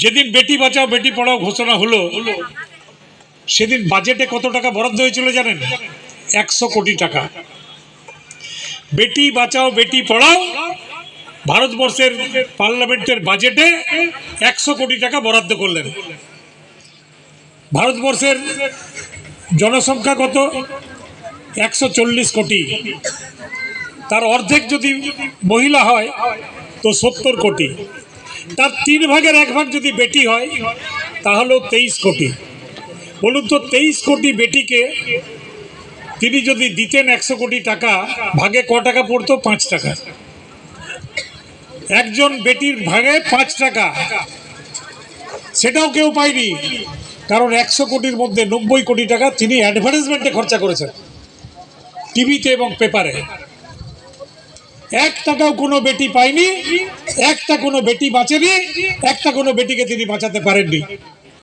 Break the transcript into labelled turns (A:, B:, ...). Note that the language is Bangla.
A: যেদিন বেটি বাঁচাও বেটি পড়াও ঘোষণা হলো সেদিন বাজেটে কত টাকা বরাদ্দ হয়েছিল জানেন? 100 কোটি টাকা। বেটি বাঁচাও বেটি পড়াও ভারতবর্ষের পার্লামেন্টের বাজেটে 100 কোটি টাকা বরাদ্দ করলেন। ভারতবর্ষের জনসংখ্যা কত? 140 কোটি। তার অর্ধেক যদি মহিলা হয় তো 70 কোটি। তার 3 ভাগের 1 ভাগ যদি বেটি হয় তাহলেও 23 কোটি। বলুন তো 23 কোটি বেটিকে তিনি যদি দিতেন 100 কোটি টাকা, ভাগে ক টাকা পড়তো? 5 টাকা। একজন বেটির ভাগে 5 টাকা, সেটাও কেউ পায়নি। কারণ 100 কোটির মধ্যে 90 কোটি টাকা তিনি অ্যাডভার্টাইজমেন্টে খরচা করেছেন, টিভিতে এবং পেপারে। 1 টাকাও কোনো বেটি পায়নি, একটা কোনো বেটি বাঁচেনি, একটা কোনো বেটিকে তিনি বাঁচাতে পারেননি।